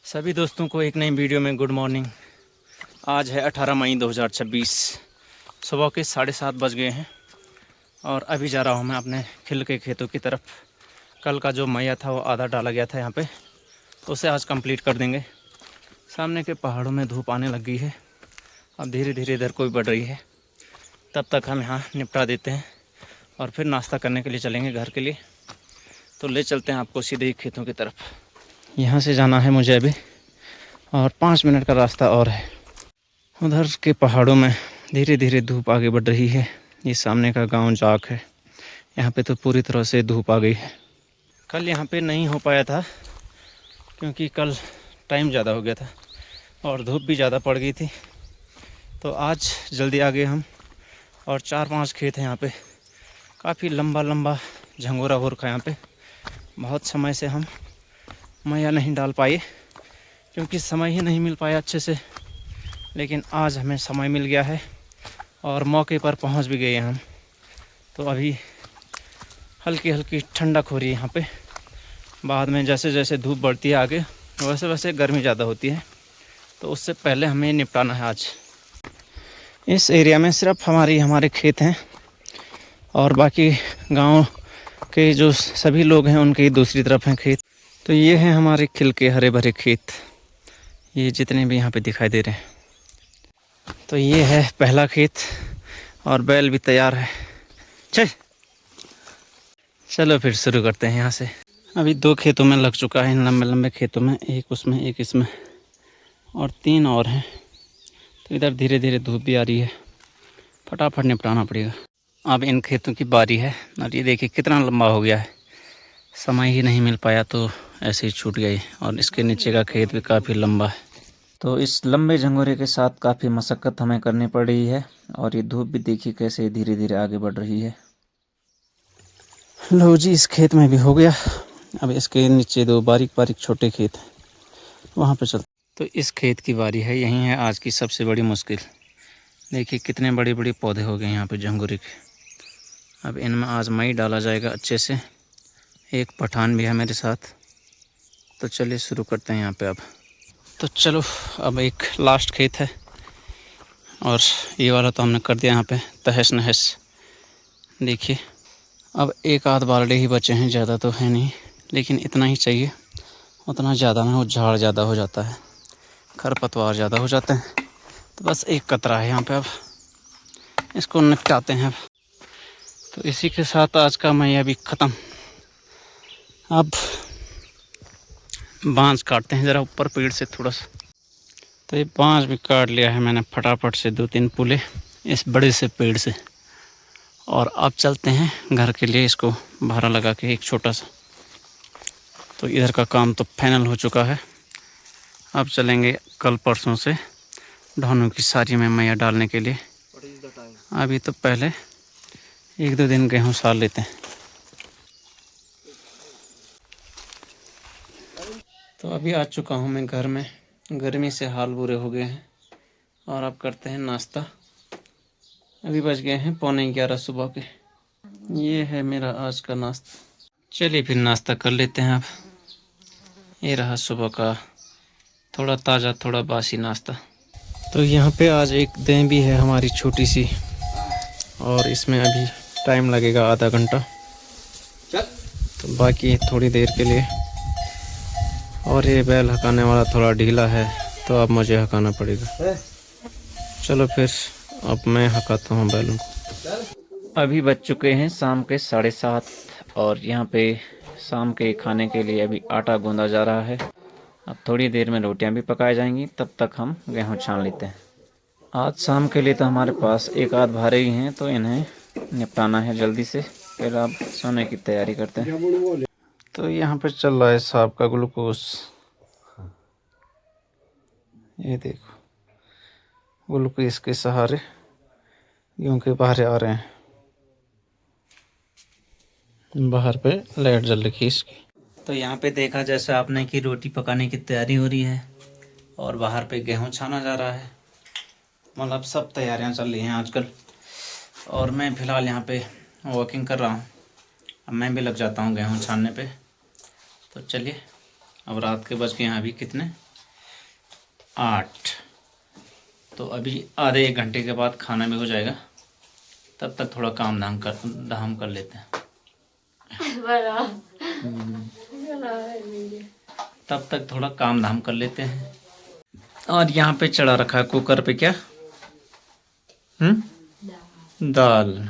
सभी दोस्तों को एक नई वीडियो में गुड मॉर्निंग। आज है 18 मई 2026। सुबह के 7:30 बज गए हैं और अभी जा रहा हूँ मैं अपने खिल के खेतों की तरफ। कल का जो मैया था वो आधा डाला गया था यहाँ पे, तो उसे आज कंप्लीट कर देंगे। सामने के पहाड़ों में धूप आने लग गई है, अब धीरे धीरे इधर को भी बढ़ रही है। तब तक हम यहाँ निपटा देते हैं और फिर नाश्ता करने के लिए चलेंगे घर के लिए। तो ले चलते हैं आपको सीधे ही खेतों की तरफ। यहाँ से जाना है मुझे अभी और 5 मिनट का रास्ता और है। उधर के पहाड़ों में धीरे धीरे धूप आगे बढ़ रही है। ये सामने का गांव जाक है, यहाँ पे तो पूरी तरह से धूप आ गई है। कल यहाँ पे नहीं हो पाया था क्योंकि कल टाइम ज़्यादा हो गया था और धूप भी ज़्यादा पड़ गई थी, तो आज जल्दी आ गए हम। और 4-5 खेत हैं यहाँ पे, काफ़ी लंबा लंबा झंगोरा हो रखा है यहाँ पे। बहुत समय से हम मैया नहीं डाल पाए क्योंकि समय ही नहीं मिल पाया अच्छे से, लेकिन आज हमें समय मिल गया है और मौके पर पहुंच भी गए हम। तो अभी हल्की हल्की ठंडक हो रही है यहाँ पे। बाद में जैसे जैसे धूप बढ़ती है आगे वैसे वैसे गर्मी ज़्यादा होती है, तो उससे पहले हमें निपटाना है आज। इस एरिया में सिर्फ हमारे खेत हैं और बाकी गांव के जो सभी लोग हैं उनके दूसरी तरफ हैं खेत। तो ये हैं हमारे खिल के हरे भरे खेत, ये जितने भी यहाँ पे दिखाई दे रहे हैं। तो ये है पहला खेत और बैल भी तैयार है। चलो फिर शुरू करते हैं यहाँ से। अभी 2 खेतों में लग चुका है, इन लंबे लंबे खेतों में, एक उसमें एक इसमें और 3 और हैं। तो इधर धीरे धीरे धूप भी आ रही है, फटाफट निपटाना पड़ेगा। अब इन खेतों की बारी है और ये देखिए कितना लंबा हो गया है, समय ही नहीं मिल पाया तो ऐसे ही छूट गई। और इसके नीचे का खेत भी काफ़ी लंबा है, तो इस लंबे झंगोरे के साथ काफ़ी मशक्क़त हमें करनी पड़ रही है। और ये धूप भी देखिए कैसे धीरे धीरे आगे बढ़ रही है। लो जी, इस खेत में भी हो गया। अब इसके नीचे 2 बारीक बारीक छोटे खेत हैं, वहाँ पे चलते। तो इस खेत की बारी है, यही है आज की सबसे बड़ी मुश्किल। देखिए कितने बड़े बड़े पौधे हो गए यहाँ पे झंगोरे के। अब इनमें आज मई डाला जाएगा अच्छे से। एक पठान भी है मेरे साथ, तो चलिए शुरू करते हैं यहाँ पे अब। तो चलो, अब एक लास्ट खेत है और ये वाला तो हमने कर दिया यहाँ पे तहस नहस। देखिए अब 1-8 बाल्टी ही बचे हैं, ज़्यादा तो है नहीं, लेकिन इतना ही चाहिए। उतना ज़्यादा ना हो, झाड़ ज़्यादा हो जाता है, खरपतवार ज़्यादा हो जाते हैं। तो बस एक कतरा है यहाँ पे, अब इसको निपटाते हैं। अब तो इसी के साथ आज का मैया भी ख़त्म। अब बांस काटते हैं ज़रा ऊपर पेड़ से थोड़ा सा। तो ये बांस भी काट लिया है मैंने फटाफट से, 2-3 पुले इस बड़े से पेड़ से। और अब चलते हैं घर के लिए, इसको भारा लगा के एक छोटा सा। तो इधर का काम तो फाइनल हो चुका है। अब चलेंगे कल परसों से ढानों की सारी में मैया डालने के लिए। अभी तो पहले 1-2 दिन गेहूँ सार लेते हैं। तो अभी आ चुका हूँ मैं घर में, गर्मी से हाल बुरे हो गए हैं। और अब करते हैं नाश्ता। अभी बज गए हैं 11:15 सुबह के। ये है मेरा आज का नाश्ता। चलिए फिर नाश्ता कर लेते हैं। अब ये रहा सुबह का थोड़ा ताज़ा थोड़ा बासी नाश्ता। तो यहाँ पे आज एक दें भी है हमारी छोटी सी, और इसमें अभी टाइम लगेगा आधा घंटा। तो बाकी थोड़ी देर के लिए। और ये बैल हकाने वाला थोड़ा ढीला है, तो अब मुझे हकाना पड़ेगा। चलो फिर अब मैं हकाता हूँ बैलों को। अभी बज चुके हैं शाम के 7:30 और यहाँ पे शाम के खाने के लिए अभी आटा गूंदा जा रहा है। अब थोड़ी देर में रोटियां भी पकाई जाएंगी, तब तक हम गेहूं छान लेते हैं। आज शाम के लिए तो हमारे पास 1-8 भारे ही हैं, तो इन्हें निपटाना है जल्दी से, फिर अब सोने की तैयारी करते हैं। तो यहाँ पे चल रहा है साहब का ग्लूकोज। ये देखो ग्लूकोज के सहारे गेहूं के बाहर आ रहे हैं। बाहर पे लाइट जल रखी इसकी। तो यहाँ पे देखा जैसे आपने कि रोटी पकाने की तैयारी हो रही है और बाहर पे गेहूं छाना जा रहा है। मतलब सब तैयारियां चल रही हैं आजकल। और मैं फ़िलहाल यहाँ पे वॉकिंग कर रहा हूँ। अब मैं भी लग जाता हूँ गेहूं छानने पे। तो चलिए, अब रात के बज गए हैं अभी कितने 8। तो अभी आधे 1 घंटे के बाद खाना भी हो जाएगा, तब तक थोड़ा काम धाम कर लेते हैं। तब तक थोड़ा काम धाम कर लेते हैं। और यहाँ पे चढ़ा रखा है कुकर पे क्या दाल।